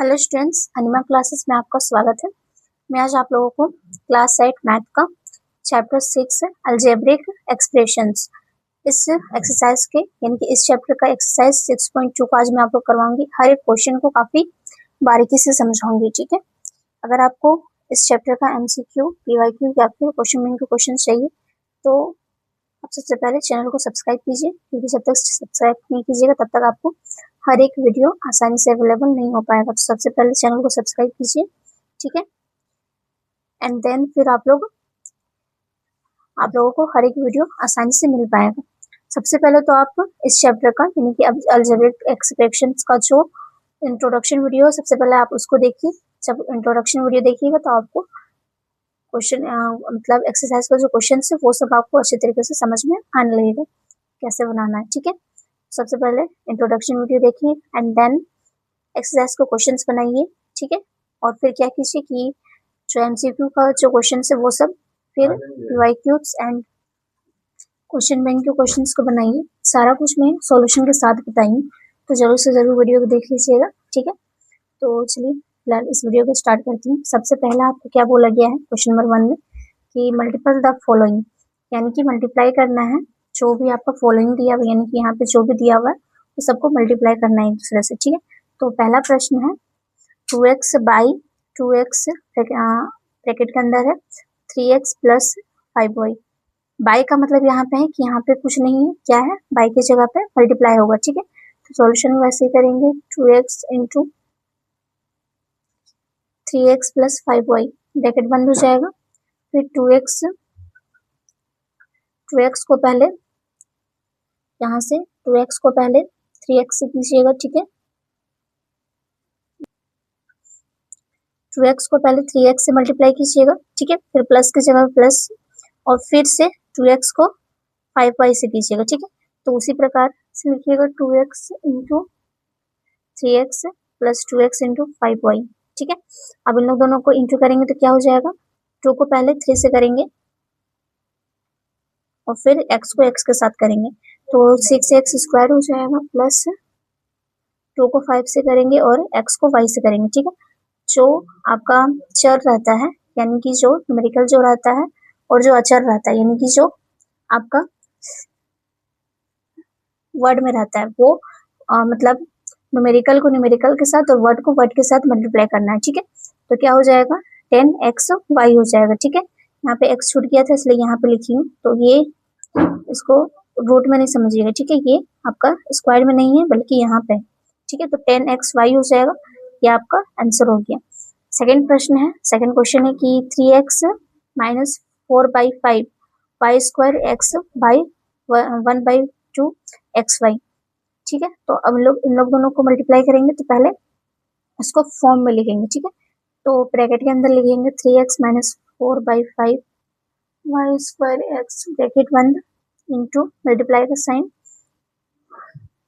Hello students, अनिमा classes में आपका स्वागत है। मैं आज आप लोगों को क्लास 8 मैथ का चैप्टर 6 अलजेब्रिक एक्सप्रेशंस इस एक्सरसाइज के यानी कि इस चैप्टर का एक्सरसाइज 6.2 को आज मैं आपको करवाऊंगी। हर एक क्वेश्चन को काफ़ी बारीकी से समझाऊंगी, ठीक है। अगर आपको इस चैप्टर का MCQ, PYQ या फिर क्वेश्चन बैंक के क्वेश्चन चाहिए तो आप सबसे पहले चैनल को सब्सक्राइब कीजिए, क्योंकि जब तक सब्सक्राइब नहीं कीजिएगा तब तक आपको हर एक वीडियो आसानी से अवेलेबल नहीं हो पाएगा। तो सबसे पहले चैनल को सब्सक्राइब कीजिए, ठीक है। एंड देन फिर आप लोगों को हर एक वीडियो आसानी से मिल पाएगा। सबसे पहले तो आप इस चैप्टर का यानी कि अलजेब्रिक एक्सप्रेशंस का जो इंट्रोडक्शन वीडियो है, सबसे पहले आप उसको देखिए। जब इंट्रोडक्शन वीडियो देखिएगा तो आपको क्वेश्चन मतलब एक्सरसाइज का जो क्वेश्चन है वो सब आपको अच्छे तरीके से समझ में आने लगेगा कैसे बनाना है, ठीक है। सबसे पहले इंट्रोडक्शन वीडियो देखिए एंड देन एक्सरसाइज को क्वेश्चंस बनाइए, ठीक है। और फिर क्या कीजिए कि जो MCQ का जो क्वेश्चन है वो सब, फिर PYQs एंड क्वेश्चन बैंक के क्वेश्चंस को बनाइए। सारा कुछ मैं सॉल्यूशन के साथ बताइए, तो जरूर से जरूर वीडियो को देख लीजिएगा, ठीक है। तो चलिए फिलहाल इस वीडियो को स्टार्ट करती हूँ। सबसे पहला आपको क्या बोला गया है क्वेश्चन नंबर 1 में कि मल्टीपल द फॉलोइंग, यानी कि मल्टीप्लाई करना है जो भी आपका फॉलोइंग दिया हुआ, यानी कि यहाँ पे जो भी दिया हुआ है वो सबको मल्टीप्लाई करना है एक दूसरे से, ठीक है। तो पहला प्रश्न है 2x बाई 2x ब्रैकेट के अंदर है 3x प्लस 5y। बाई का मतलब यहाँ पे है कि यहाँ पे कुछ नहीं है, क्या है, बाई की जगह पे मल्टीप्लाई होगा, ठीक है। तो सॉल्यूशन वैसे ही करेंगे 2x into 3x plus 5y, bracket बंद हो जाएगा। फिर 2x को पहले यहाँ से 2x को पहले 3x से कीजिएगा, ठीक है। 2x को पहले 3x से मल्टीप्लाई कीजिएगा, ठीक है। फिर प्लस की जगह प्लस और फिर से 2x को 5y से कीजिएगा, ठीक है। तो उसी प्रकार से लिखिएगा 2x into 3x plus 2x into 5y, ठीक है। अब इन लोग दोनों को इंटू करेंगे तो क्या हो जाएगा, 2 को पहले 3 से करेंगे और फिर x को x के साथ करेंगे तो 6x स्क्वायर हो जाएगा, प्लस 2 को 5 से करेंगे और x को y से करेंगे, ठीक है। जो आपका चर रहता है यानी कि जो न्यूमेरिकल जो रहता है और जो अचर रहता है यानी कि जो आपका वर्ड में रहता है वो मतलब न्यूमेरिकल को न्यूमेरिकल के साथ और वर्ड को वर्ड के साथ मल्टीप्लाई करना है, ठीक है। तो क्या हो जाएगा 10xy हो जाएगा, ठीक है। यहाँ पे x छूट गया था इसलिए यहाँ पे लिखी हूँ, तो ये इसको रूट में नहीं समझिएगा, ठीक है। ये आपका स्क्वायर में नहीं है बल्कि यहाँ पे, ठीक है। तो 10xy हो जाएगा, ये आपका आंसर हो गया। सेकंड प्रश्न है, सेकंड क्वेश्चन है कि 3x minus 4/5 Y square x by 1/2 xy, ठीक है। तो अब इन लोग दोनों को मल्टीप्लाई करेंगे तो पहले इसको फॉर्म में लिखेंगे, ठीक है। तो ब्रैकेट के अंदर लिखेंगे 3x minus 4/5 Y square x bracket बंद इंटू मल्टीप्लाई का साइन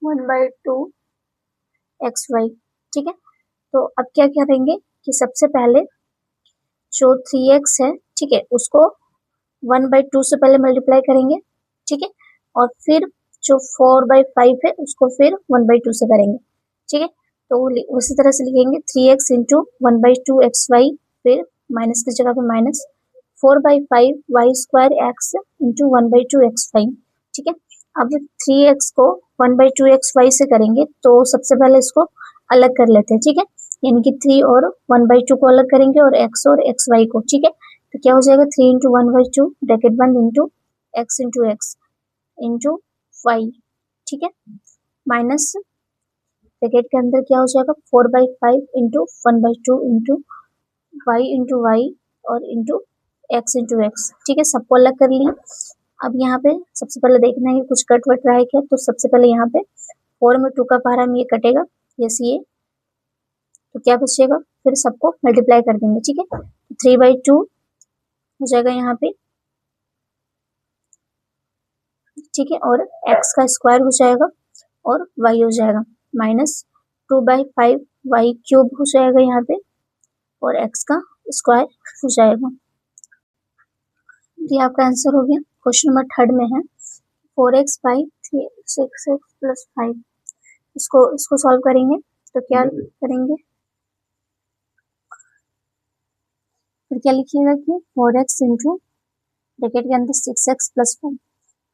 1/2 xy, ठीक है। तो अब क्या करेंगे कि सबसे पहले जो 3x है, ठीक है, उसको 1/2 से पहले मल्टीप्लाई करेंगे, ठीक है। और फिर जो 4/5 है उसको फिर 1/2 से करेंगे, ठीक है। तो उसी तरह से लिखेंगे 3x इंटू 1/2 xy, फिर माइनस की जगह पे minus 4/5 Y square x into 1/2 xy, ठीक है। अब 3x को 1/2 xy से करेंगे तो सबसे पहले इसको अलग कर लेते हैं, ठीक है। यानी कि 3 और 1/2 को अलग करेंगे और x और xy को, ठीक है। तो क्या हो जाएगा 3 इंटू 1/2 ब्रैकेट बंद into x into X into Y, ठीक है, माइनस ब्रैकेट के अंदर क्या हो जाएगा 4/5 इंटू 1/2 इंटू वाई और इंटू x इंटू एक्स, ठीक है। सबको अलग कर लिया। अब यहाँ पे सबसे पहले देखना है कि कुछ कट वट रहा है क्या, तो सबसे पहले यहाँ पे 4 में 2 का पारा में ये कटेगा, यस ये, तो क्या बचेगा, फिर सबको मल्टीप्लाई कर देंगे, ठीक है। 3/2 हो जाएगा यहाँ पे, ठीक है, और x का स्क्वायर हो जाएगा और y हो जाएगा माइनस 2/5 y क्यूब हो जाएगा यहाँ पे और x का स्क्वायर हो जाएगा। ये आपका आंसर हो गया। क्वेश्चन नंबर थर्ड में है 4x बाई 6x प्लस 5, इसको सॉल्व करेंगे तो क्या करेंगे फिर क्या लिखिएगा कि 4x इंटू ब्रैकेट के अंदर 6x प्लस 5।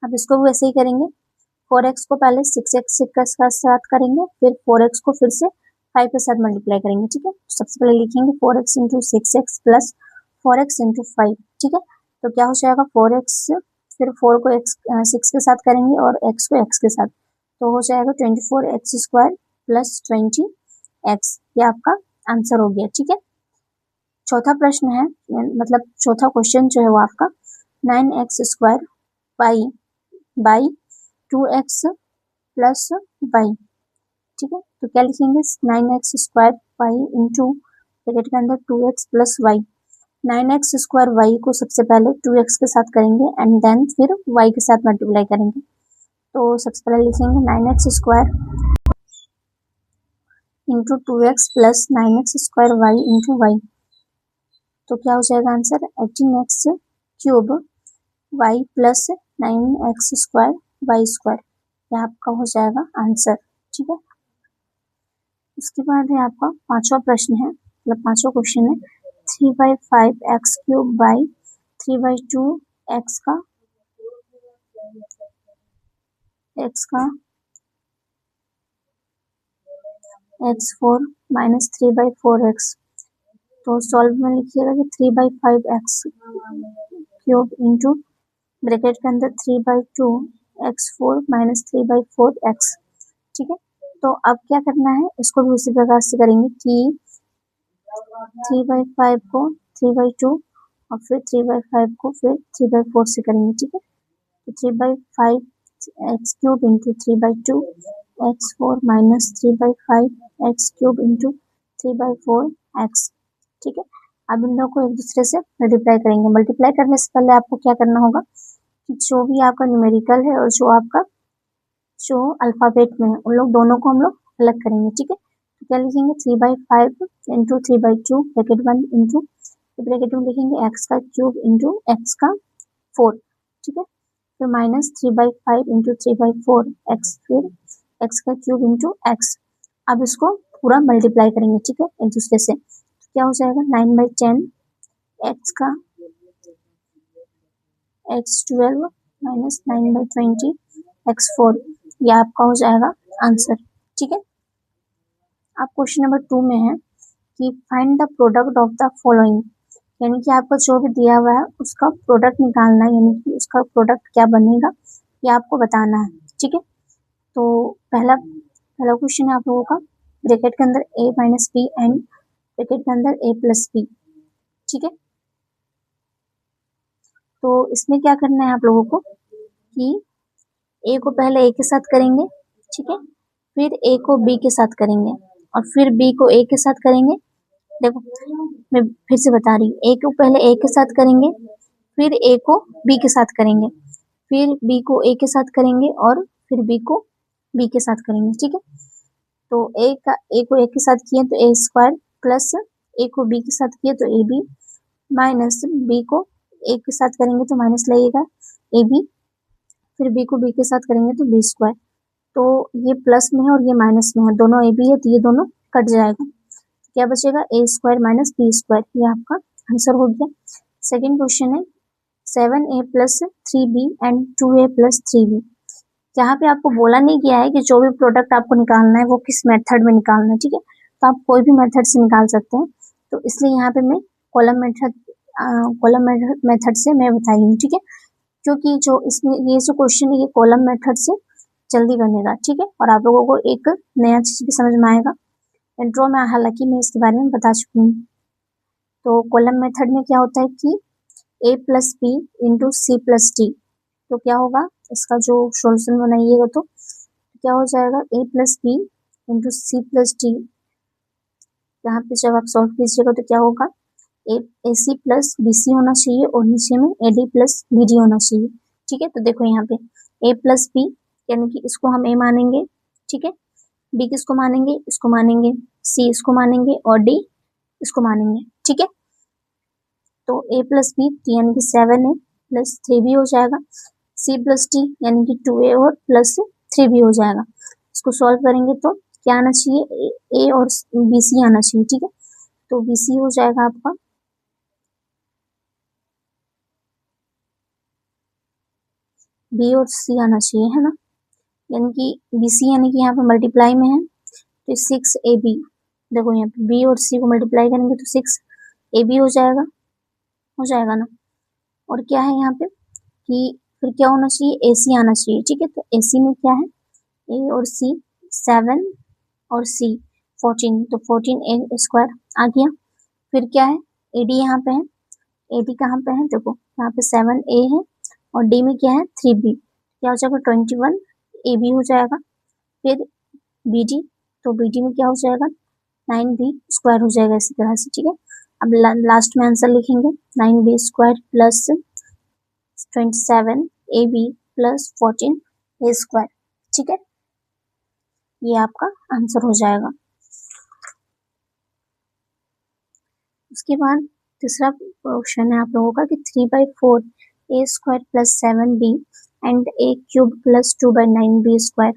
अब इसको भी वैसे ही करेंगे, 4x को पहले 6x के साथ करेंगे, फिर 4x को फिर से 5 के साथ मल्टीप्लाई करेंगे। ठीक है, सबसे पहले लिखेंगे 4x into 6x plus 4x into 5। ठीक है, तो क्या हो जाएगा 4x, फिर 4 को 6 के साथ करेंगे और x को x के साथ, तो हो जाएगा 24x स्क्वायर प्लस 20x। ये आपका आंसर हो गया। ठीक है, चौथा प्रश्न है, मतलब चौथा क्वेश्चन जो है वो आपका 9x square pi by 2x plus Y. ठीक है, तो क्या लिखेंगे 9x square pi into bracket के अंदर 2x plus Y. 9x square Y को सबसे पहले 2x के साथ करेंगे एंड देन फिर y के साथ मल्टीप्लाई करेंगे। तो सबसे पहले लिखेंगे 9x square into 2x plus 9x square Y into Y. तो क्या हो जाएगा answer 18x cube Y plus 9x square Y square. यह आपका हो जाएगा आंसर। ठीक है, उसके बाद है आपका पांचवा प्रश्न है, मतलब पांचवा क्वेश्चन है 3/5x क्यूब बाई 3/2x का x4 माइनस 3/4x। तो सॉल्व में लिखिएगा कि 3/5x क्यूब इंटू ब्रैकेट के अंदर 3/2x4 माइनस 3/4x। ठीक है, तो अब क्या करना है, इसको भी उसी प्रकार से करेंगे कि 3/5 को 3/2 और फिर 3/5 को फिर 3/4 से करेंगे। ठीक है, तो 3/5 x cube into 3/2 x4 minus 3/5 x cube into 3/4 x। ठीक है, अब इन दोनों को एक दूसरे से मल्टीप्लाई करेंगे। मल्टीप्लाई करने से पहले आपको क्या करना होगा कि जो भी आपका न्यूमेरिकल है और जो अल्फाबेट में है उन लोग दोनों को हम लोग अलग करेंगे। ठीक है, तो क्या लिखेंगे 3/5 इंटू 3/2 ब्रैकेट 1 इंटू ब्रैकेट में लिखेंगे x का क्यूब इंटू x का 4। ठीक है, फिर माइनस 3/5 इंटू 3/4 x, फिर x का क्यूब इंटू x। अब इसको पूरा मल्टीप्लाई करेंगे। ठीक है, एक दूसरे से, तो क्या हो जाएगा 9/10 x का x12 माइनस 9/20 x4। यह आपका हो जाएगा आंसर। ठीक है, अब क्वेश्चन नंबर 2 में है कि find the product of the following, यानी कि आपको जो भी दिया हुआ है उसका प्रोडक्ट निकालना है, यानी कि उसका प्रोडक्ट क्या बनेगा ये आपको बताना है। ठीक है, तो पहला क्वेश्चन है आप लोगों का ब्रैकेट के अंदर a minus B and bracket के अंदर a प्लस बी। ठीक है, तो इसमें क्या करना है आप लोगों को कि a को पहले a के साथ करेंगे। ठीक है, फिर a को b के साथ करेंगे और फिर b को a के साथ करेंगे। देखो मैं फिर से बता रही हूँ, a को पहले a के साथ करेंगे, फिर a को b के साथ करेंगे, फिर b को a के साथ करेंगे और फिर b को b के साथ करेंगे। ठीक है, तो a को a के साथ किए तो a स्क्वायर प्लस a को b के साथ किए तो ab माइनस b को a के साथ करेंगे तो माइनस लगेगा ab, फिर b को b के साथ करेंगे तो b स्क्वायर। तो ये प्लस में है और ये माइनस में है, दोनों ab है तो ये दोनों कट जाएगा, क्या बचेगा a square minus b square. ये आपका आंसर हो गया। सेकेंड क्वेश्चन है 7a plus 3b and 2a plus 3b। यहाँ पे आपको बोला नहीं गया है कि जो भी प्रोडक्ट आपको निकालना है वो किस मेथड में निकालना है। ठीक है, तो आप कोई भी मेथड से निकाल सकते हैं, तो इसलिए यहाँ पे मैं कॉलम मेथड से मैं बताई हूँ। ठीक है, क्योंकि जो इसमें ये जो क्वेश्चन है ये कॉलम मेथड से जल्दी बनेगा। ठीक है, और आप लोगों को एक नया चीज भी समझ में आएगा। इंट्रो में हालांकि मैं इसके बारे में बता चुकी हूँ। तो कॉलम मेथड में क्या होता है कि a plus B into C plus D. तो क्या होगा, इसका जो सॉल्यूशन बनाइएगा तो क्या हो जाएगा a plus B into C plus D. यहाँ पे जब आप सॉल्व कीजिएगा तो क्या होगा ए सी प्लस बी सी होना चाहिए और नीचे में A D plus B D होना चाहिए। ठीक है, तो देखो यहाँ पे a प्लस बी यानी कि इसको हम a मानेंगे। ठीक है, b किसको मानेंगे, इसको मानेंगे, c इसको मानेंगे और d इसको मानेंगे। ठीक है, तो a प्लस बी यानी कि 7a प्लस 3b हो जाएगा, c प्लस d यानी कि 2a और प्लस 3b हो जाएगा। इसको सॉल्व करेंगे तो क्या आना चाहिए, a और bc आना चाहिए। ठीक है, तो bc हो जाएगा आपका बी और सी आना चाहिए, है ना, यानी कि बी सी यानी कि यहाँ पे मल्टीप्लाई में है तो 6ab, देखो यहाँ पे बी और सी को मल्टीप्लाई करेंगे तो 6ab हो जाएगा ना। और क्या है यहाँ पे कि फिर क्या होना चाहिए, AC आना चाहिए, ठीक है। तो AC में क्या है, A और C 7 और C 14, तो 14a स्क्वायर आ गया। फिर क्या है, AD यहाँ पे है, AD कहाँ पे है, देखो यहाँ पे 7a है और D में क्या है 3b, क्या हो जाएगा 21ab हो जाएगा। फिर BD, तो BD में क्या हो जाएगा 9b स्क्वायर हो जाएगा इसी तरह से, ठीक है। अब लास्ट में आंसर लिखेंगे 9b square plus 27ab plus 14a square, ठीक है। ये आपका आंसर हो जाएगा। उसके बाद तीसरा क्वेश्चन है आप लोगों का कि 3/4 a square plus 7b and a cube plus 2/9b square,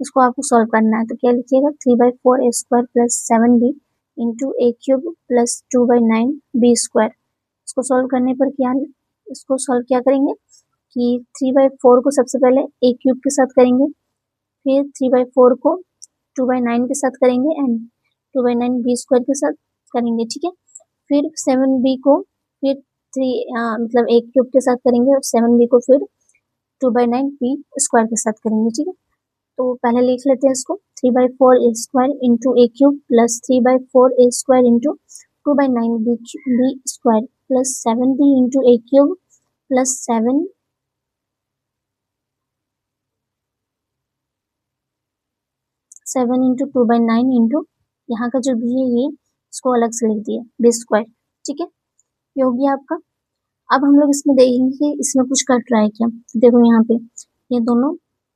इसको आपको सॉल्व करना है। तो क्या लिखिएगा 3/4 a square plus 7b into a cube plus 2/9b square. इसको सॉल्व करने पर इसको सॉल्व क्या करेंगे कि 3/4 को सबसे पहले a क्यूब के साथ करेंगे, फिर 3/4 को 2/9 के साथ करेंगे एंड 2/9b स्क्वायर के साथ करेंगे, ठीक है। फिर 7b को फिर मतलब a क्यूब के साथ करेंगे और 7b को फिर 2/9b स्क्वायर के साथ करेंगे, ठीक है। तो पहले लिख लेते हैं इसको 3/4 a square into a cube plus 3/4 a square into 2/9b square plus 7b into a cube plus 7 into 2/9 into यहाँ का जो b है ये इसको अलग से लिख दिया b स्क्वायर, ठीक है। ये हो गया आपका। अब हम लोग इसमें देखेंगे कि इसमें कुछ कट रहा है क्या। तो देखो यहाँ पे ये दोनों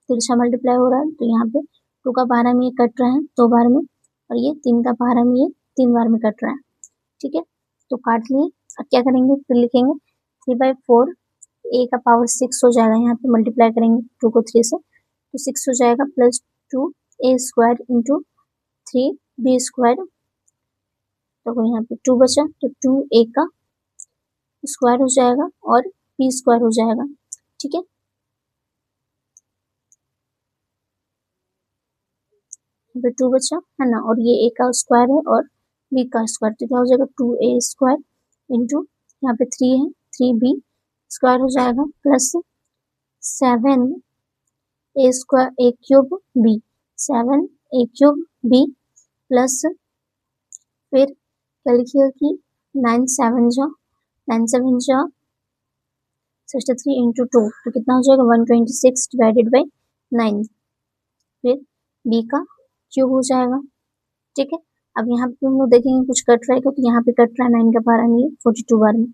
तिरछा मल्टीप्लाई हो रहा है, तो यहाँ पे 2 का पहाड़ा में ये कट रहा है 2 बार में और ये 3 का पहाड़ा में ये 3 बार में कट रहा है, ठीक है। तो काट लिए। अब क्या करेंगे, फिर लिखेंगे 3/4 a का पावर 6 हो जाएगा, यहाँ पे मल्टीप्लाई करेंगे 2 को 3 से तो 6 हो जाएगा plus 2a square into 3b square. तो यहाँ पे 2 बचा तो 2a का स्क्वायर हो जाएगा और b स्क्वायर हो जाएगा, ठीक है। यहाँ पे 2 बचा है ना, और ये a का स्क्वायर है और b का स्क्वायर, तो क्या हो जाएगा 2a स्क्वायर इंटू यहाँ पे 3 है 3b स्क्वायर हो जाएगा plus 7a square a cube b 7a cube b plus फिर क्या लिखिएगा कि 9 7 जा 63 इंटू 2, तो कितना हो जाएगा 126 डिवाइडेड बाई 9, फिर b का क्यूब हो जाएगा, ठीक है। अब यहाँ पे हम लोग देखेंगे कुछ कट रहेगा, तो यहाँ पे कट रहा है 9 का पारा में 42 बार में,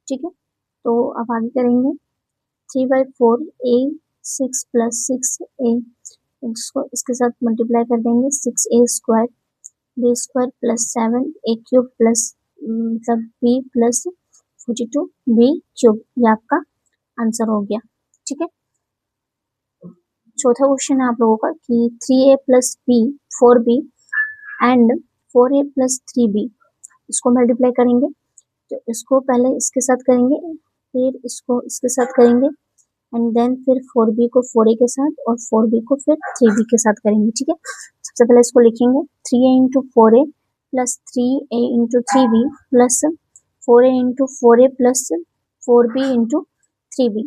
ठीक है। तो अब आगे करेंगे 3/4 a 6 प्लस 6a, इसको इसके साथ मल्टीप्लाई कर देंगे 6a square b square plus 7a cube plus मतलब b प्लस 42b क्यूब, ये आपका आंसर हो गया, ठीक है। चौथा क्वेश्चन है आप लोगों का कि 3a plus b 4b and 4a plus 3b, इसको मल्टीप्लाई करेंगे। तो इसको पहले इसके साथ करेंगे, फिर इसको इसके साथ करेंगे एंड देन फिर 4b को 4a के साथ और 4b को फिर 3b के साथ करेंगे, ठीक है। सबसे पहले इसको लिखेंगे 3a into 4a plus 3a into 3b plus 4a into 4a plus 4b into 3b,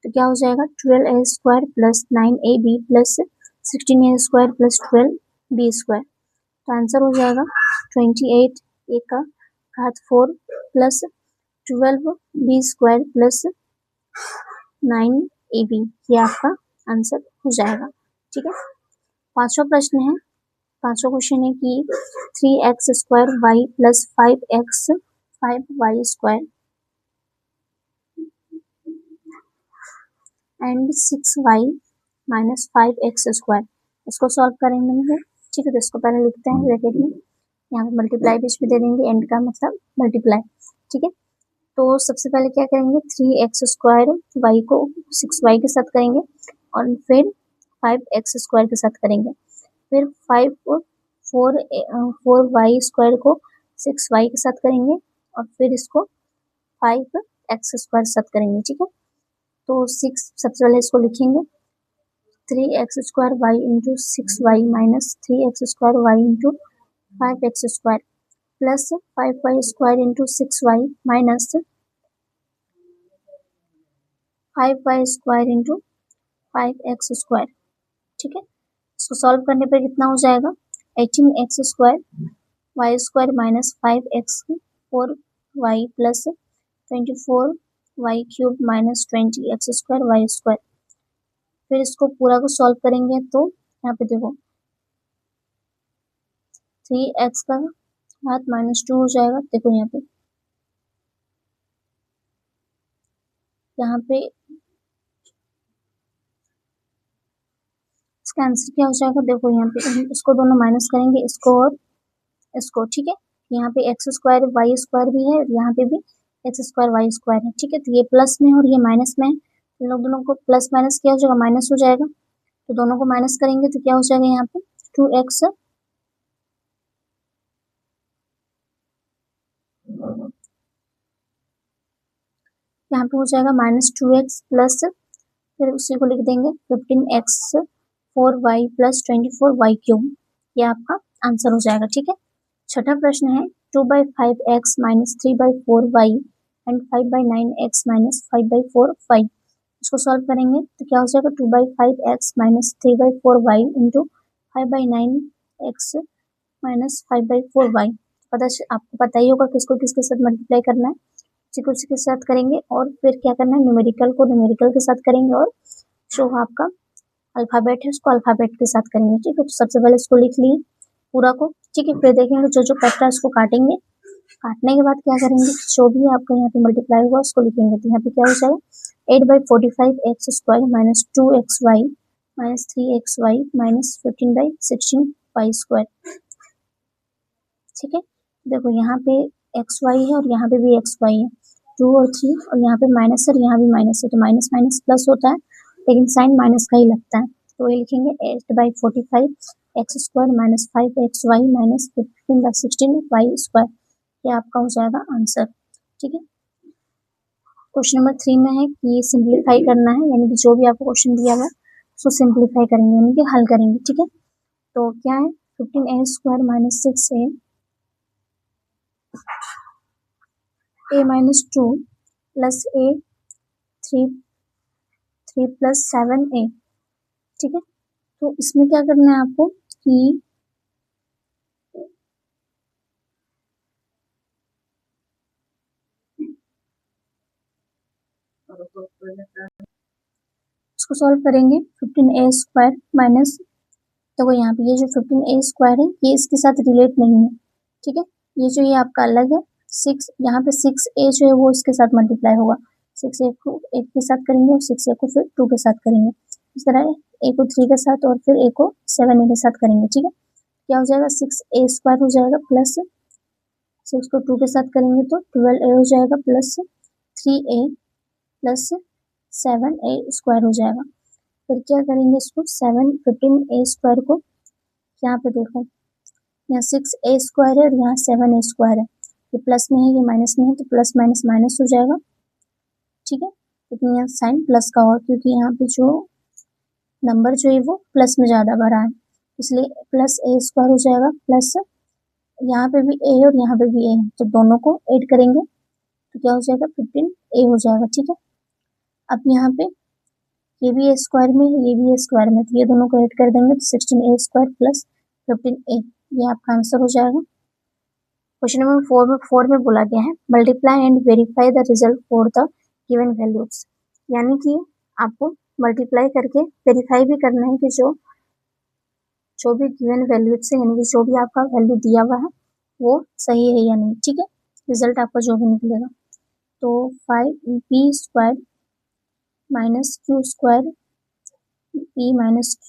तो क्या हो जाएगा 12a square plus 9ab plus 16a square plus 12b square, तो आंसर हो जाएगा 28 a का घात 4 plus 12b square plus 9ab, ये आपका आंसर हो जाएगा, ठीक है। पांचवा प्रश्न है, पांचवा क्वेश्चन है कि 3x square y plus 5y square and 6y minus 5x square, इसको सॉल्व करेंगे, ठीक है। तो इसको पहले लिखते हैं ब्रैकेट में, यहाँ पे मल्टीप्लाई बीच में दे देंगे, एंड का मतलब मल्टीप्लाई, ठीक है। तो सबसे पहले क्या करेंगे 3x स्क्वायर y को 6y के साथ करेंगे और फिर 5x स्क्वायर के साथ करेंगे, फिर 4y स्क्वायर को 6y के साथ करेंगे और फिर इसको 5x स्क्वायर के साथ करेंगे, ठीक है। तो 6 सबसे पहले इसको लिखेंगे 3x² y into 6y minus 3x² y into 5x² plus 5y² into 6y minus 5y² into 5x²। ठीक है, इसको सॉल्व करने पर कितना हो जाएगा 18x² y² minus 5x4y plus 24y³ minus 20x² y²। फिर इसको पूरा को सॉल्व करेंगे तो यहाँ पे देखो 3x का घात माइनस 2 हो जाएगा। देखो यहाँ पे इसका आंसर क्या हो जाएगा। देखो यहाँ पे इसको दोनों माइनस करेंगे, इसको और इसको। ठीक है, यहाँ पे x² y² भी है और यहाँ पे भी x² y² है। ठीक है, तो ये प्लस में और ये माइनस में है, इन लोग दोनों को प्लस माइनस क्या हो जाएगा माइनस हो जाएगा। तो दोनों को माइनस करेंगे तो क्या हो जाएगा यहाँ पे 2x यहाँ पे हो जाएगा माइनस 2x प्लस फिर उसी को लिख देंगे 15x4y प्लस 24y³ ये आपका आंसर हो जाएगा। ठीक है, छठा प्रश्न है 2/5x minus 3/4y and 5/9x minus 5/4y। इसको सॉल्व करेंगे तो क्या हो जाएगा 2/5x minus 3/4y into 5/9x minus 5/4y। आपको पता ही होगा किसको किसके साथ मल्टीप्लाई करना है, उसी को उसी के साथ करेंगे और फिर क्या करना है न्यूमेरिकल को न्यूमेरिकल के साथ करेंगे और जो आपका अल्फाबेट है उसको अल्फाबेट के साथ करेंगे। ठीक है, तो सबसे पहले इसको लिख लिए पूरा को। ठीक है, फिर देखेंगे जो जो कट है उसको काटेंगे, काटने के बाद क्या करेंगे जो भी आपका यहाँ पे मल्टीप्लाई हुआ उसको लिखेंगे। तो यहाँ पे क्या हो जाएगा 8/45x² minus 2xy minus 3xy minus 15/16y²। ठीक है, देखो यहाँ पे xy है और यहाँ पे भी xy है, 2 और 3 और यहाँ पे माइनस है और यहाँ भी माइनस है, तो माइनस माइनस प्लस होता है लेकिन साइन माइनस का ही लगता है। तो ये लिखेंगे 8/45x² minus 5xy minus 15/16y²। ये आपका हो जाएगा आंसर। ठीक है, क्वेश्चन नंबर 3 में है कि सिंप्लीफाई करना है, यानी कि जो भी आपको क्वेश्चन दिया हुआ है उसको सिंप्लीफाई करेंगे यानी कि हल करेंगे। ठीक है, तो क्या है 15a² minus 6a minus 2 plus a 3 plus 7a। ठीक है, तो इसमें क्या करना है आपको कि इसको सॉल्व करेंगे 15a² माइनस, देखो यहाँ पे ये जो 15a² है ये इसके साथ रिलेट नहीं है। ठीक है, ये जो ये आपका अलग है 6, यहाँ पे 6a जो है वो इसके साथ मल्टीप्लाई होगा, 6a को 8 के साथ करेंगे और 6a को फिर 2 के साथ करेंगे। इस तरह a को 3 के साथ और फिर a को 7a के साथ करेंगे। ठीक है, क्या हो जाएगा 6a² हो जाएगा प्लस 6 को 2 के साथ करेंगे तो 12a हो जाएगा प्लस 3a प्लस 7a² हो जाएगा। फिर क्या करेंगे इसको 15a² को यहाँ पे देखो यहाँ 6a² है और यहाँ 7a² है, ये प्लस में है ये माइनस में है तो प्लस माइनस माइनस हो जाएगा। ठीक है, लेकिन यहाँ साइन प्लस का होगा क्योंकि यहाँ पे जो नंबर जो है वो प्लस में ज़्यादा भरा है, इसलिए प्लस a² हो जाएगा प्लस यहाँ पे भी a है और यहाँ पे भी a है तो दोनों को ऐड करेंगे तो क्या हो जाएगा 15a हो जाएगा। ठीक है, अब यहाँ पे ये भी a² में ये भी a² में, तो ये दोनों को ऐड कर देंगे तो 16a² प्लस 15a, ये आपका आंसर हो जाएगा। क्वेश्चन नंबर 4 में बोला गया है multiply and verify the result for the given values, यानी कि आपको मल्टीप्लाई करके वेरीफाई भी करना है कि जो भी गिवन वैल्यूज है यानी कि जो भी आपका वैल्यू दिया हुआ है वो सही है या नहीं। ठीक है, रिजल्ट आपका जो भी निकलेगा तो 5p² minus q² p minus q,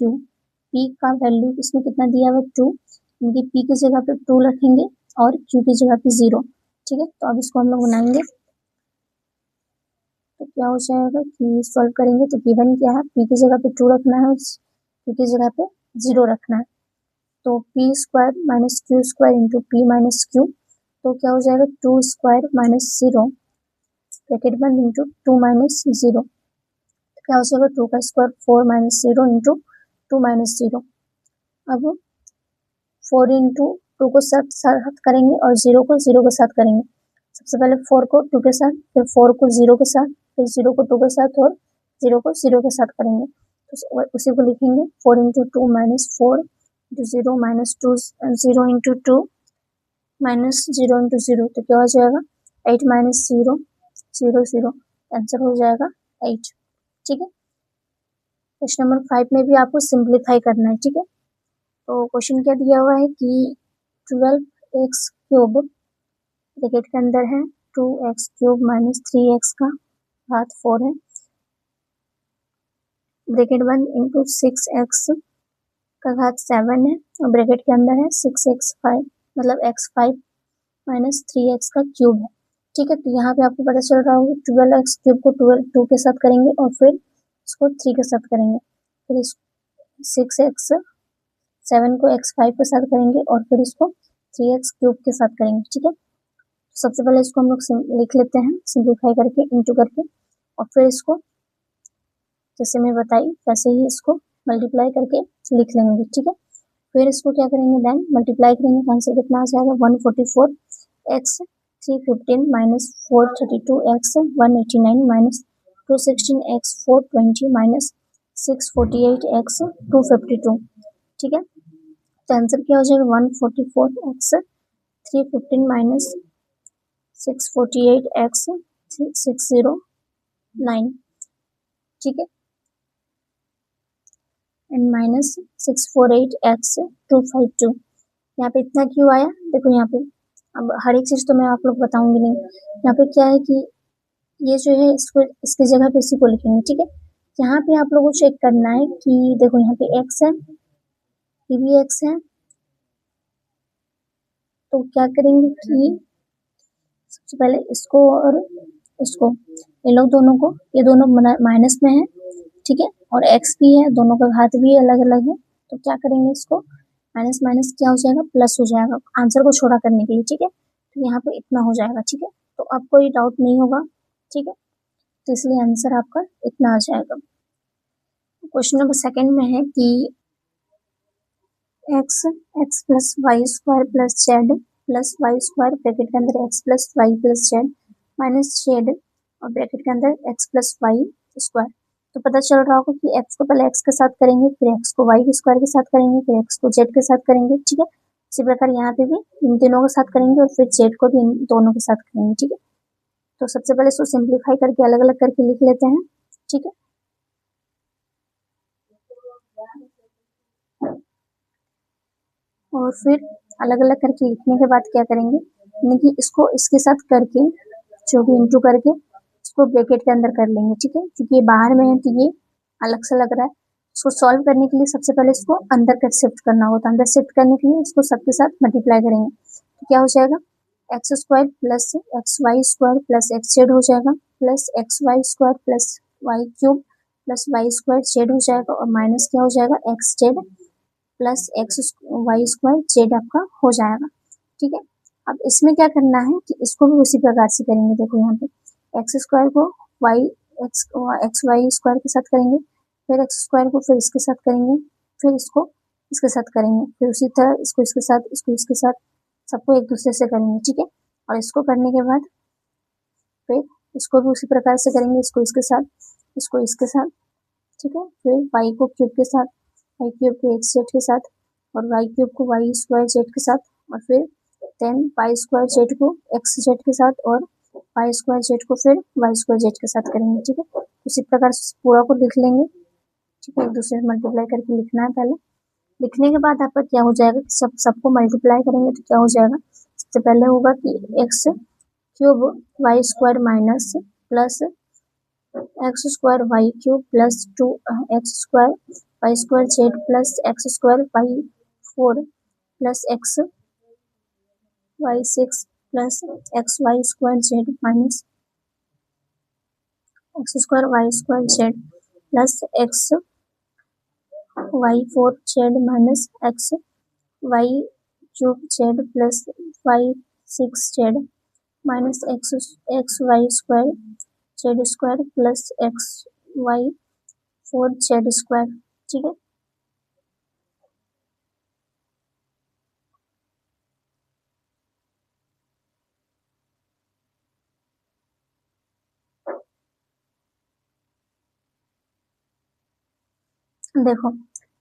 p का वैल्यू इसमें कितना दिया हुआ 2, यानी p की जगह पे 2 रखेंगे और q की जगह पे 0। ठीक है, तो अब इसको हम लोग बनाएंगे तो क्या हो जाएगा कि सॉल्व करेंगे तो गिवन क्या है p की जगह पे 2 रखना है और q की जगह पे 0 रखना है, तो p² minus q² into p minus q, तो क्या हो जाएगा 2² माइनस 0 ब्रैकेट बंद इंटू 2 माइनस 0। क्या हो जाएगा 2 का स्क्वायर 4 माइनस 0 इंटू 2 माइनस 0। अब 4 इंटू 2 को साथ करेंगे और 0 को 0 के साथ करेंगे। सबसे पहले 4 को 2 के साथ, फिर 4 को 0 के साथ, फिर 0 को 2 के साथ और 0 को 0 के साथ करेंगे। तो उसी को लिखेंगे 4 into 2 minus 4 into 0 minus 2 0 into 2 minus 0 into 0। तो क्या हो जाएगा 8 माइनस 0 0 0। आंसर हो जाएगा 8। ठीक है, क्वेश्चन नंबर 5 में भी आपको सिंप्लीफाई करना है। ठीक है, तो क्वेश्चन क्या दिया हुआ है कि 12x क्यूब ब्रैकेट के अंदर है 2x क्यूब माइनस 3x का घात 4 है, ब्रैकेट बंद इंटू 6x का घात 7 है और ब्रैकेट के अंदर है 6x5 मतलब x5 माइनस 3x का क्यूब है। ठीक है, तो यहाँ पे आपको पता चल रहा होगा 12x क्यूब को 2 के साथ करेंगे और फिर इसको 3 के साथ करेंगे, फिर इस 7 को x5 के साथ करेंगे और फिर इसको 3x क्यूब के साथ करेंगे। ठीक है, तो सबसे पहले इसको हम लोग लिख लेते हैं सिंप्लीफाई करके इंटू करके, और फिर इसको जैसे मैं बताई वैसे ही इसको मल्टीप्लाई करके लिख लेंगे। ठीक है, फिर इसको क्या करेंगे देन मल्टीप्लाई करेंगे, आंसर कितना आ जाएगा 144x 315 minus 432x 189 minus 216x 420 minus 648x 252। ठीक है, तो आंसर क्या हो जाएगा 144x 315 माइनस 648x 609। ठीक है, एंड माइनस 648x 252। यहाँ पे इतना क्यों आया देखो, यहाँ पे अब हर एक चीज तो मैं आप लोग बताऊंगी नहीं। यहाँ पे क्या है कि ये जो है इसको इसकी जगह पे इसी को लिखेंगे। ठीक है, यहाँ पे आप लोगों को चेक करना है कि देखो यहाँ पे x है, ये भी x है, तो क्या करेंगे कि सबसे पहले इसको और इसको, ये लोग दोनों को, ये दोनों माइनस में है। ठीक है, और x भी है, दोनों का घात भी अलग अलग है, तो क्या करेंगे इसको माइनस माइनस क्या हो जाएगा प्लस हो जाएगा आंसर को छोटा करने के लिए। ठीक है, तो यहाँ पे इतना हो जाएगा। ठीक है, तो आपको ये डाउट नहीं होगा। ठीक है, तो इसलिए आंसर आपका इतना आ जाएगा। क्वेश्चन नंबर सेकंड में है कि x plus Y square plus Z plus Y square bracket के अंदर x plus Y plus Z minus Z और ब्रैकेट के अंदर x प्लस वाई स्क्वायर। तो पता चल रहा होगा कि x को पहले x के साथ करेंगे, फिर x को y के स्क्वायर के साथ करेंगे, फिर x को z के साथ करेंगे। ठीक है, इसी प्रकार यहाँ पे भी इन तीनों के साथ करेंगे और फिर z को भी इन दोनों के साथ करेंगे। ठीक है, तो सबसे पहले इसको सिंप्लीफाई करके अलग अलग करके लिख लेते हैं। ठीक है, और फिर अलग अलग करके लिखने के बाद क्या करेंगे, यानी कि इसको इसके साथ करके जो भी इंटू करके इसको ब्रैकेट के अंदर कर लेंगे। ठीक है, क्योंकि ये बाहर में है तो ये अलग से लग रहा है। इसको सॉल्व करने के लिए सबसे पहले इसको अंदर कर शिफ्ट करना होता है, अंदर शिफ्ट करने के लिए इसको सबके साथ मल्टीप्लाई करेंगे। तो क्या हो जाएगा x square plus x Y square plus x Z हो जाएगा, plus x Y square plus Y cube plus Y square Z हो जाएगा, और माइनस क्या हो जाएगा X Z plus x Y square Z आपका हो जाएगा। ठीक है, अब इसमें क्या करना है कि इसको भी उसी प्रकार से करेंगे। देखो यहाँ पे एक्स स्क्वायर को वाई एक्स वाई स्क्वायर के साथ करेंगे, फिर एक्स स्क्वायर को फिर इसके साथ करेंगे, फिर इसको इसके साथ करेंगे, फिर उसी तरह इसको इसके साथ, इसको इसके साथ, सबको एक दूसरे से करेंगे। ठीक है, और इसको करने के बाद फिर इसको भी उसी प्रकार से करेंगे, इसको इसके साथ, इसको इसके साथ। ठीक है, फिर वाई को क्यूब के साथ, वाई क्यूब को एक्स जेड के साथ, और वाई क्यूब को वाई स्क्वायर जेड के साथ, और फिर देन वाई स्क्वायर जेड को एक्स जेड के साथ, और वाई स्क्वायर जेड को फिर वाई स्क्वायर जेड के साथ करेंगे। ठीक है, उसी प्रकार से पूरा को लिख लेंगे। ठीक है, एक दूसरे से मल्टीप्लाई करके लिखना है पहले। लिखने के बाद आपका क्या हो जाएगा कि सबको मल्टीप्लाई करेंगे तो क्या हो जाएगा, सबसे पहले होगा कि x cube y square minus plus x square y cube plus 2 x square Y square z plus x square y 4 plus x y 6 plus x Y square z minus x square Y square z plus x y 4 z minus x y cube z plus y 6 z minus x x Y square z square plus x y 4z², ठीक है। देखो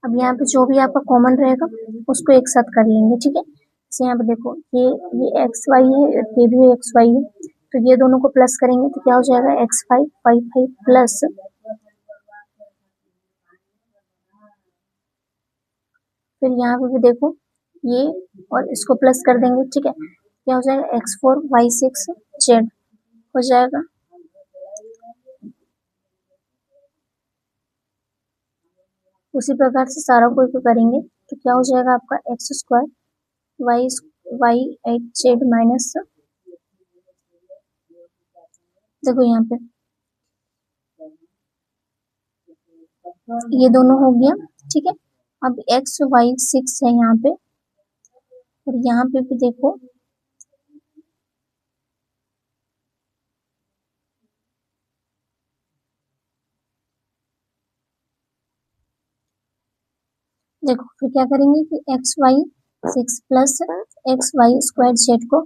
अब यहाँ पे जो भी आपका common रहेगा उसको एक साथ कर लेंगे, ठीक है। जैसे यहाँ पे देखो ये एक्स वाई है, ये भी एक्स वाई है, तो ये दोनों को प्लस करेंगे तो क्या हो जाएगा x5 प्लस, फिर यहाँ पे भी देखो ये और इसको प्लस कर देंगे, ठीक है। क्या हो जाएगा x4y6z हो जाएगा। उसी प्रकार से सारा को करेंगे तो क्या हो जाएगा आपका x² y8z माइनस, देखो यहाँ पे ये दोनों हो गया, ठीक है। अब xy6 है यहाँ पे, और यहाँ पे भी देखो फिर क्या करेंगे कि xy6 प्लस xy² को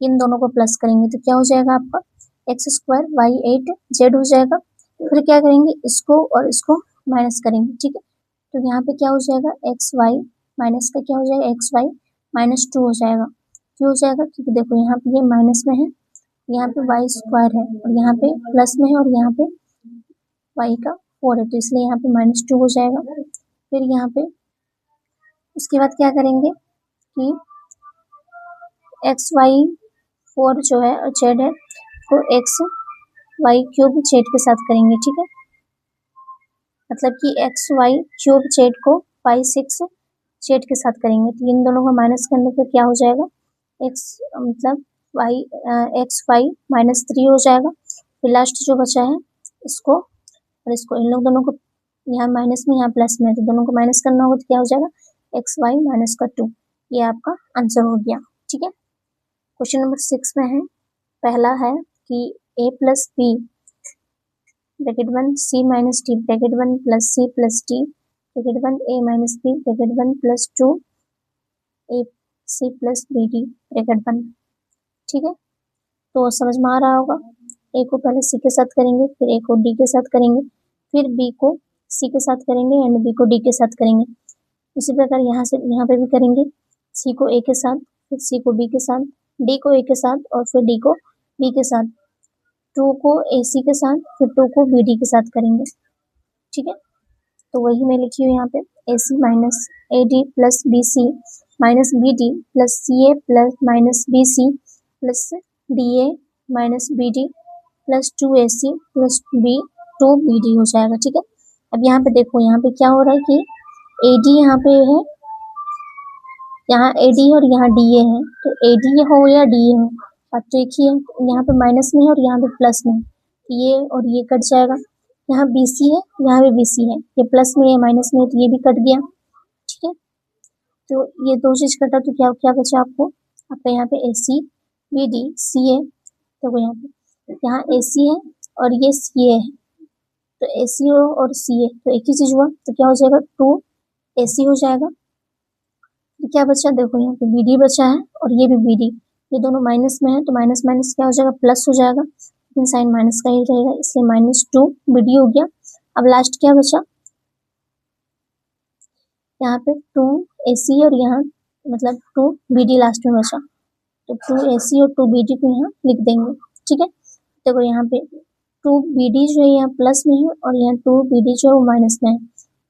इन दोनों को प्लस करेंगे तो क्या हो जाएगा आपका x² y8z हो जाएगा। फिर क्या करेंगे इसको और इसको माइनस करेंगे, ठीक है। तो यहाँ पे क्या हो जाएगा xy माइनस का क्या हो जाएगा xy-2 हो जाएगा। क्यों हो जाएगा क्योंकि देखो यहाँ पे ये माइनस में है, यहाँ पे y² है और यहाँ पे प्लस में है और यहाँ पे y का 4 है, तो इसलिए यहाँ पे -2 हो जाएगा। फिर यहाँ पे उसके बाद क्या करेंगे कि xy4 जो है और z है को xy³ z के साथ करेंगे, ठीक है। मतलब कि xy³ z को y6 z के साथ करेंगे तो इन दोनों को माइनस करने पर क्या हो जाएगा मतलब xy-3 हो जाएगा। फिर लास्ट जो बचा है इसको और इसको, इन लोग दोनों को यहाँ माइनस में यहाँ प्लस में, तो दोनों को माइनस करना होगा तो क्या हो जाएगा xy-2। ये आपका आंसर हो गया, ठीक है। क्वेश्चन नंबर 6 में है, पहला है कि a plus b bracket 1 c minus d bracket 1 plus c plus d bracket 1 a minus b bracket 1 plus 2 a c plus b d bracket 1, ठीक है। तो समझ में आ रहा होगा, a को पहले c के साथ करेंगे, फिर a को d के साथ करेंगे, फिर b को c के साथ करेंगे एंड b को d के साथ करेंगे। उसी प्रकार यहाँ से यहाँ पे भी करेंगे, c को a के साथ, फिर c को b के साथ, d को a के साथ और फिर d को b के साथ, 2 को ac के साथ, फिर 2 को bd के साथ करेंगे, ठीक है। तो वही मैं लिखी हूँ यहाँ पे ac minus ad plus bc minus bd plus ca plus minus bc plus da minus bd plus 2ac plus 2bd हो जाएगा, ठीक है। अब यहाँ पे देखो यहाँ पे क्या हो रहा है कि AD यहाँ पे है, यहाँ AD और यहाँ DA है, तो AD हो या DA हो अब तो एक ही है, यहाँ पे माइनस में है और यहाँ पे प्लस में है, ये और ये कट जाएगा। यहाँ BC है, यहाँ पे BC है, ये प्लस में है माइनस में है तो ये भी कट गया, ठीक है। तो ये दो चीज कटा तो क्या क्या बचा आपका यहाँ पे AC BD CA, तो यहाँ AC है और ये CA है, तो AC और CA तो एक ही चीज हुआ, तो क्या हो जाएगा 2AC हो जाएगा। क्या बचा देखो यहाँ पे BD बचा है और ये भी BD, ये दोनों माइनस में है तो माइनस माइनस क्या हो जाएगा प्लस हो जाएगा, लेकिन साइन माइनस का ही रहेगा इसलिए -2BD हो गया। अब लास्ट क्या बचा यहाँ पे 2AC और यहाँ मतलब 2BD लास्ट में बचा, तो 2AC और 2BD को यहाँ लिख देंगे, ठीक है। देखो यहाँ पे 2BD जो है यहाँ प्लस में है और यहाँ 2BD जो है वो माइनस में है,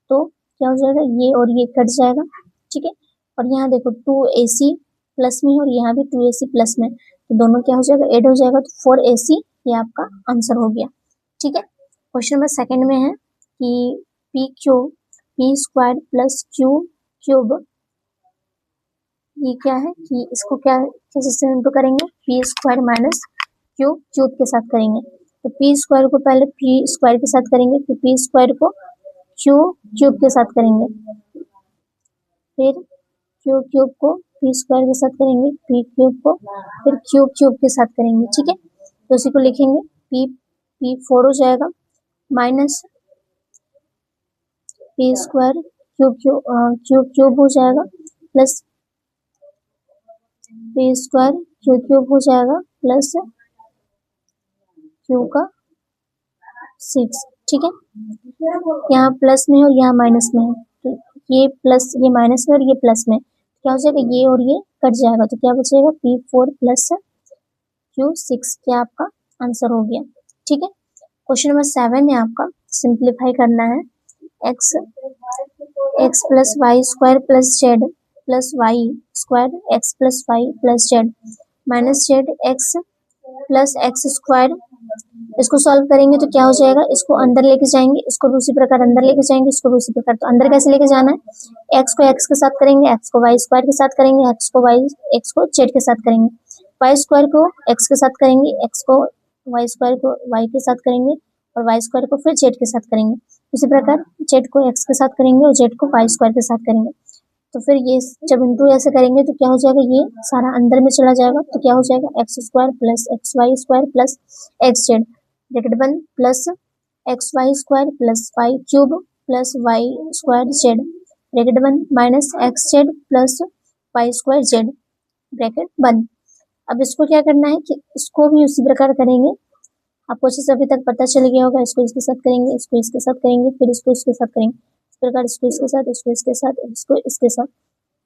तो क्या हो जाएगा ये और ये कट जाएगा, ठीक है। और यहाँ देखो 2AC प्लस में है और यहाँ भी 2AC प्लस में, तो दोनों क्या हो जाएगा ऐड हो जाएगा, तो 4AC ये आपका आंसर हो गया, ठीक है। क्वेश्चन नंबर सेकंड में है कि p² प्लस q³ ये क्या है कि इसको क्या कैसे सिंपल करेंगे, p² माइनस q³ के साथ करेंगे, तो p² को पहले p² के साथ करेंगे, फिर p² को q³ के साथ करेंगे, फिर q³ को p² के साथ करेंगे, p³ को फिर q³ के साथ करेंगे, ठीक है। तो उसी को लिखेंगे p4 हो जाएगा माइनस पी स्क्वायर क्यूब हो जाएगा प्लस पी स्क्वायर क्यूब हो जाएगा प्लस क्यू का 6। ठीक है, यहाँ प्लस में है और यहाँ माइनस में है, तो ये प्लस ये माइनस में और ये प्लस में, क्या हो जाएगा ये और ये कट जाएगा, तो क्या बचेगा P4 प्लस Q6, क्या आपका आंसर हो गया। ठीक है, क्वेश्चन नंबर 7 है आपका, सिंप्लीफाई करना है। x plus Y square plus Z plus Y square x plus Y plus Z minus z x plus x square, इसको सॉल्व करेंगे तो क्या हो जाएगा, इसको अंदर लेके जाएंगे, इसको भी उसी प्रकार अंदर लेके जाएंगे, इसको भी उसी प्रकार। तो अंदर कैसे लेके जाना है, x को x के साथ करेंगे, x को y स्क्वायर के साथ करेंगे, x को z के साथ करेंगे, y स्क्वायर को x के साथ करेंगे, x को y स्क्वायर को y के साथ करेंगे और y स्क्वायर को फिर z के साथ करेंगे। उसी प्रकार z को x के साथ करेंगे और z को y स्क्वायर के साथ करेंगे। तो फिर ये जब इंटू ऐसे करेंगे तो क्या हो जाएगा, ये सारा अंदर में चला जाएगा, तो क्या हो जाएगा x square plus x Y square plus x z bracket बंद plus x Y square plus Y cube plus Y square z bracket बंद minus x Z plus Y square z bracket बंद। अब इसको क्या करना है कि इसको भी उसी प्रकार करेंगे, आपको अच्छे से अभी तक पता चल गया होगा, इसको इसके साथ करेंगे, इसको इसके साथ करेंगे, फिर इसको इसके साथ करेंगे, इस प्रकार इसको इसके साथ, इसको इसके साथ, इसको इसके साथ,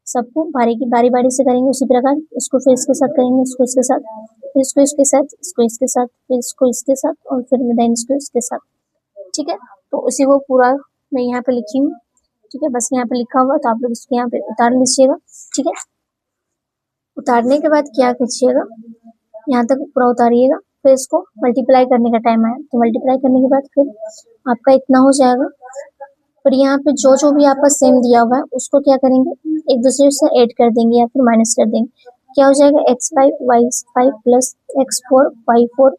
सबको बारी बारी से करेंगे। उसी प्रकार इसको फिर इसके साथ करेंगे, इसको इसके साथ, फिर इसको इसके साथ, इसको इसके साथ, फिर इसको इसके साथ और फिर देन इसको इसके साथ। ठीक है, तो उसी को पूरा मैं यहाँ पे लिखी हूँ। ठीक है, बस यहाँ पे लिखा हुआ, तो आप लोग इसको यहाँ पे उतार लीजिएगा। ठीक है, उतारने के बाद क्या कीजिएगा, यहाँ तक पूरा उतारिएगा, फिर इसको मल्टीप्लाई करने का टाइम आया तो मल्टीप्लाई करने के बाद फिर आपका इतना हो जाएगा। पर यहाँ पे जो भी आपका सेम दिया हुआ है उसको क्या करेंगे, एक दूसरे से ऐड कर देंगे या फिर माइनस कर देंगे। क्या हो जाएगा x5 y5 plus x4 y4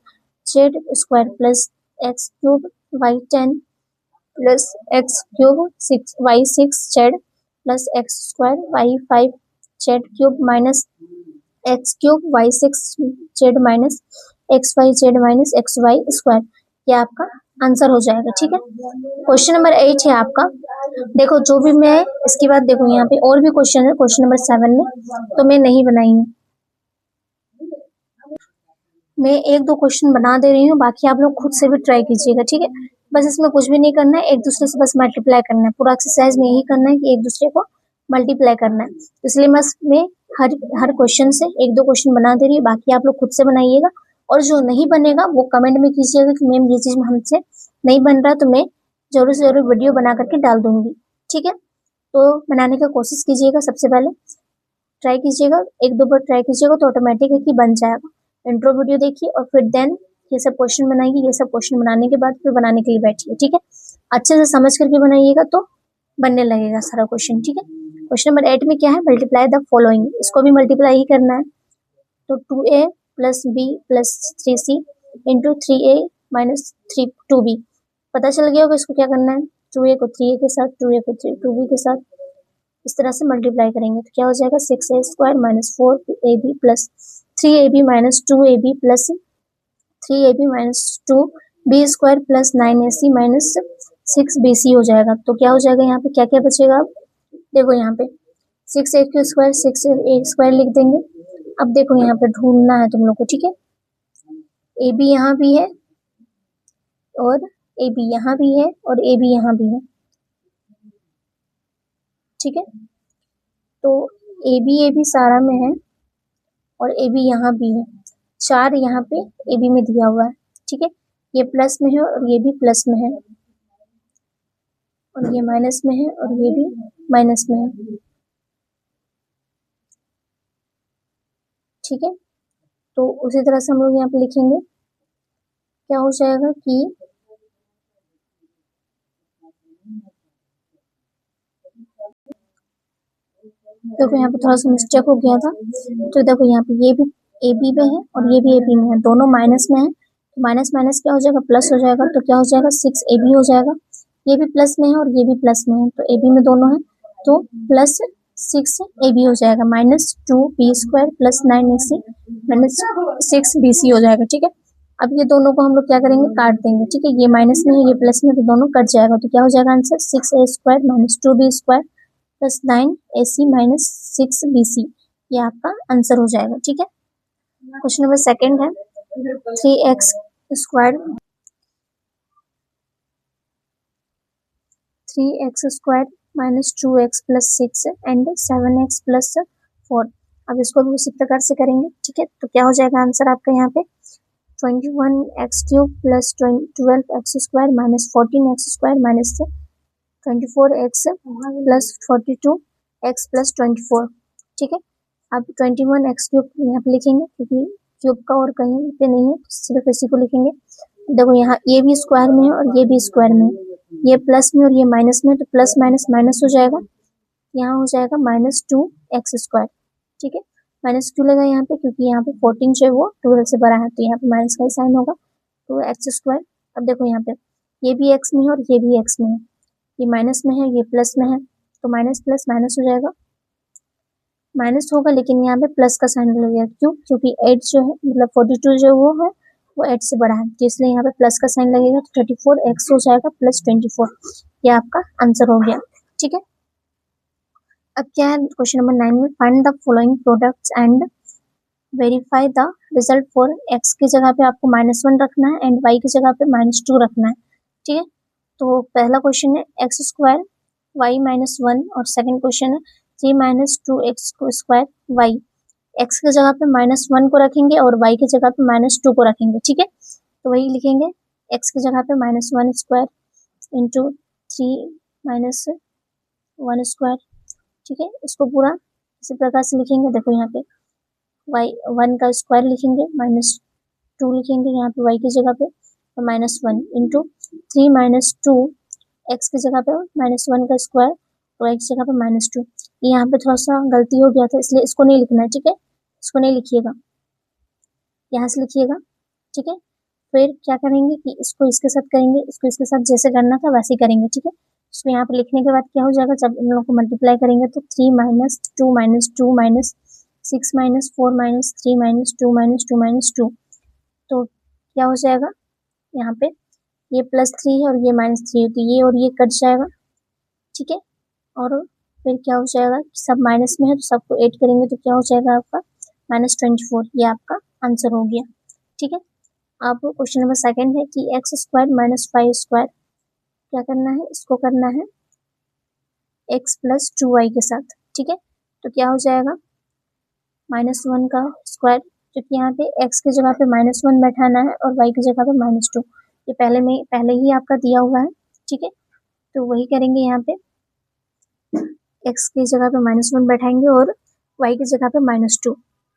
z square plus x cube y10 plus x cube 6 y6 z plus x square y5 z cube minus x cube y6 z minus x y z minus x Y square, ये आपका answer हो जाएगा। ठीक है, question number 8 है आपका। देखो जो भी मैं इसके बाद देखो यहाँ पे और भी क्वेश्चन है क्वेश्चन नंबर 7 में, तो मैं नहीं बनाई हूँ, मैं 1-2 क्वेश्चन बना दे रही हूँ, बाकी आप लोग खुद से भी ट्राई कीजिएगा। ठीक है, बस इसमें कुछ भी नहीं करना है, एक दूसरे से बस मल्टीप्लाई करना है, पूरा एक्सरसाइज में यही करना है कि एक दूसरे को मल्टीप्लाई करना है। इसलिए बस मैं हर क्वेश्चन से 1-2 क्वेश्चन बना दे रही हूँ, बाकी आप लोग खुद से बनाइएगा। और जो नहीं बनेगा वो कमेंट में कीजिएगा कि मैम ये चीज हमसे नहीं बन रहा, तो मैं जरूर से जरूर वीडियो बना करके डाल दूंगी। ठीक है, तो बनाने का कोशिश कीजिएगा, सबसे पहले ट्राई कीजिएगा, 1-2 बार ट्राई कीजिएगा तो ऑटोमेटिक है कि बन जाएगा। इंट्रो वीडियो देखिए और फिर देन ये सब क्वेश्चन बनाइए, ये सब क्वेश्चन बनाने के बाद फिर बनाने के लिए बैठिए। ठीक है, अच्छे से समझ करके बनाइएगा तो बनने लगेगा सारा क्वेश्चन। ठीक है, क्वेश्चन नंबर 8 में क्या है, मल्टीप्लाई द फॉलोइंग, इसको भी मल्टीप्लाई ही करना है। तो 2a plus b plus 3c into 3a minus 2b, पता चल गया होगा इसको क्या करना है, 2a को 3a के साथ, 2a को 2b के साथ इस तरह से मल्टीप्लाई करेंगे तो क्या हो जाएगा 6a square minus 4ab plus 3ab minus 2ab plus 3ab minus 2b square plus 9ac minus 6bc हो जाएगा। तो क्या हो जाएगा यहाँ पे क्या क्या बचेगा, देखो यहाँ पे 6a स्क्वायर 6a स्क्वायर लिख देंगे। अब देखो यहाँ पे ढूंढना है तुम लोग को। ठीक है, ए बी यहाँ भी है और ए बी यहाँ भी है और ए बी यहाँ भी है। ठीक है, तो ए बी सारा में है और ए बी यहाँ भी है, 4 यहाँ पे ए बी में दिया हुआ है। ठीक है, ये प्लस में है और ये भी प्लस में है और ये माइनस में है और ये भी माइनस में है। ठीक है, तो उसी तरह से हम लोग यहाँ पे लिखेंगे, क्या हो जाएगा कि देखो यहाँ पे थोड़ा सा मिस्टेक हो गया था, तो देखो यहाँ पे ये भी ए बी में है और ये भी ए बी में है, दोनों माइनस में है, तो माइनस माइनस क्या हो जाएगा प्लस हो जाएगा, तो क्या हो जाएगा 6ab हो जाएगा। ये भी प्लस में है और ये भी प्लस में है, तो ए बी में दोनों है, तो प्लस 6ab हो जाएगा minus 2b square plus 9ac minus 6bc हो जाएगा। ठीक है, अब ये दोनों को हम लोग क्या करेंगे, काट देंगे। ठीक है, ये माइनस में है, ये प्लस में, तो दोनों कट जाएगा। तो क्या हो जाएगा answer, 6a² minus 2b² plus 9ac minus 6bc। ये आपका आंसर हो जाएगा। ठीक है, क्वेश्चन नंबर सेकंड है 3x² minus 2x plus 6 and 7x plus 4। अब इसको भी उसी प्रकार से करेंगे। ठीक है, तो क्या हो जाएगा आंसर आपका यहाँ पे 21x³ plus 12x² minus 14x² minus 24x plus 42x plus 24। ठीक है, अब 21x³ यहाँ पे लिखेंगे क्योंकि क्यूब का और कहीं पे नहीं है, सिर्फ इसी को लिखेंगे। देखो यहाँ ये भी स्क्वायर में है और ये भी स्क्वायर में है, ये प्लस में और ये माइनस में, तो प्लस माइनस माइनस हो जाएगा, यहाँ हो जाएगा -2x²। ठीक है, माइनस क्यों लगा यहाँ पे, क्योंकि यहाँ पे 14 जो है वो 12 से बड़ा है, तो यहाँ पे माइनस का ही साइन होगा, 2x²। अब देखो यहाँ पे ये भी x में है और ये भी x में है, ये माइनस में है, ये प्लस में है, तो माइनस प्लस माइनस हो जाएगा, माइनस होगा लेकिन यहाँ पे प्लस का साइन लगेगा। क्यों, क्योंकि 8 जो है मतलब 42 जो वो है वो 8 से बड़ा है, तो इसलिए यहाँ पे प्लस का साइन लगेगा, तो 34x हो जाएगा प्लस 24। ये आपका आंसर हो गया। ठीक है, अब क्या है क्वेश्चन नंबर 9 में, find the following products and verify the result for x की जगह पे आपको -1 रखना है एंड y की जगह पे -2 रखना है। ठीक है, तो पहला क्वेश्चन है x² y -1 और सेकंड क्वेश्चन है 3 - 2x² y। x की जगह पे -1 को रखेंगे और y की जगह पे -2 को रखेंगे। ठीक है, तो वही लिखेंगे x की जगह पे -1² इंटू 3 - 1²। ठीक है, इसको पूरा इसी प्रकार से लिखेंगे। देखो यहाँ पे y 1 का स्क्वायर लिखेंगे, -2 लिखेंगे यहाँ पे y की जगह पे, और -1 इंटू 3 - 2 x की जगह पे -1 का स्क्वायर और y की जगह पे -2। यहाँ पे थोड़ा सा गलती हो गया था, इसलिए इसको नहीं लिखना है। ठीक है, इसको नहीं लिखिएगा, यहाँ से लिखिएगा। ठीक है, फिर क्या करेंगे कि इसको इसके साथ करेंगे, इसको इसके साथ जैसे करना था वैसे ही करेंगे। ठीक है, इसको यहाँ पे लिखने के बाद क्या हो जाएगा, जब इन लोगों को मल्टीप्लाई करेंगे तो 3 - 2 - 2 -6 - 4 - 3 - 2 - 2 तो क्या हो जाएगा यहाँ पे, ये +3 है और ये -3 है, तो ये और ये कट जाएगा। ठीक है, और फिर क्या हो जाएगा, सब माइनस में है तो सबको ऐड करेंगे तो क्या हो जाएगा आपका -24। ये आपका आंसर हो गया। ठीक है, अब क्वेश्चन नंबर सेकंड है कि x² - 5² क्या करना है, इसको करना है x + 2y के साथ। ठीक है, तो क्या हो जाएगा -1 का स्क्वायर, क्योंकि यहाँ पे x की जगह पे -1 बैठाना है और y की जगह पे -2, ये पहले ही आपका दिया हुआ है। ठीक है, तो वही करेंगे, यहाँ पे x की जगह पे -1 बैठाएंगे और y की जगह पे -2।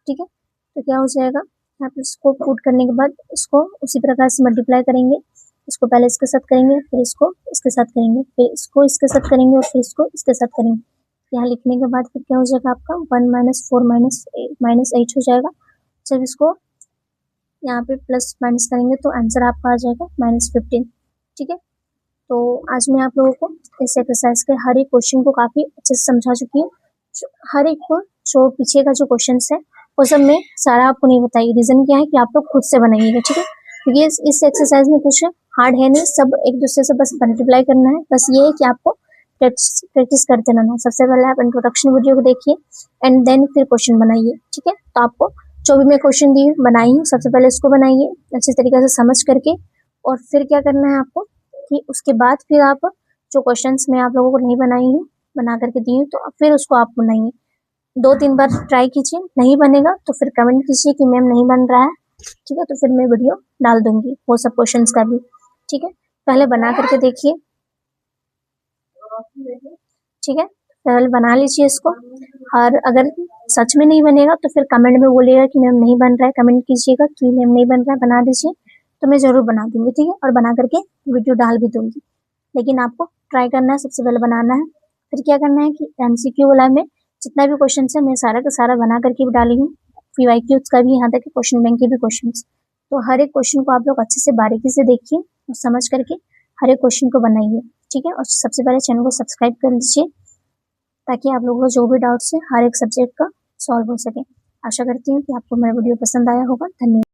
ठीक है, तो क्या हो जाएगा, यहाँ पे इसको पुट करने के बाद इसको उसी प्रकार से मल्टीप्लाई करेंगे, इसको पहले इसके साथ करेंगे, फिर इसको इसके साथ करेंगे, फिर इसको इसके साथ करेंगे और फिर इसको इसके साथ करेंगे। यहाँ लिखने के बाद फिर क्या हो जाएगा आपका 1 - 4 - 8 हो जाएगा। जब इसको यहाँ पे प्लस माइनस करेंगे तो आंसर आपका आ जाएगा -15। ठीक है, तो आज मैं आप लोगों को इस एक्सरसाइज के हर एक क्वेश्चन को काफ़ी अच्छे से समझा चुकी हूँ। हर एक को जो पीछे का जो क्वेश्चन है वो सब मैं सारा आपको नहीं बताई, रीज़न क्या है कि आप लोग खुद से बनाइएगा। ठीक है, क्योंकि इस एक्सरसाइज में कुछ हार्ड है नहीं, सब एक दूसरे से बस मल्टीप्लाई करना है। बस ये है कि आपको प्रैक्टिस करते रहना है। सबसे पहले आप इंट्रोडक्शन वीडियो को देखिए एंड देन फिर क्वेश्चन बनाइए। ठीक है, तो आपको जो भी मैं क्वेश्चन दी बनाई हूँ, सबसे पहले इसको बनाइए अच्छे तरीके से समझ करके, और फिर क्या करना है आपको कि उसके बाद फिर आप जो क्वेश्चंस मैं आप लोगों को नहीं बनाई हूँ, बना करके दी हूँ, तो फिर उसको आप बनाइए। 2-3 बार ट्राई कीजिए, नहीं बनेगा तो फिर कमेंट कीजिए कि मैम नहीं बन रहा है। ठीक है, तो फिर मैं वीडियो डाल दूंगी वो सब क्वेश्चंस का भी। ठीक है, पहले बना करके देखिए। ठीक है, पहले बना लीजिए इसको, और अगर सच में नहीं बनेगा तो फिर कमेंट में बोलिएगा कि मैम नहीं बन रहा है, कमेंट कीजिएगा कि मैम नहीं बन रहा है, बना दीजिए, तो मैं ज़रूर बना दूंगी। ठीक है, और बना करके वीडियो डाल भी दूंगी, लेकिन आपको ट्राई करना है, सबसे पहले बनाना है। फिर क्या करना है कि MCQ वाला में जितना भी क्वेश्चन है मैं सारा का सारा बना करके भी डाली हूँ, PYQs का भी, यहाँ तक कि क्वेश्चन बैंक के भी क्वेश्चन। तो हर एक क्वेश्चन को आप लोग अच्छे से बारीकी से देखिए और समझ करके हर एक क्वेश्चन को बनाइए। ठीक है, और सबसे पहले चैनल को सब्सक्राइब कर लीजिए ताकि आप लोगों को जो भी डाउट्स है हर एक सब्जेक्ट का सॉल्व हो सके। आशा करती हूँ कि आपको मेरा वीडियो पसंद आया होगा। धन्यवाद।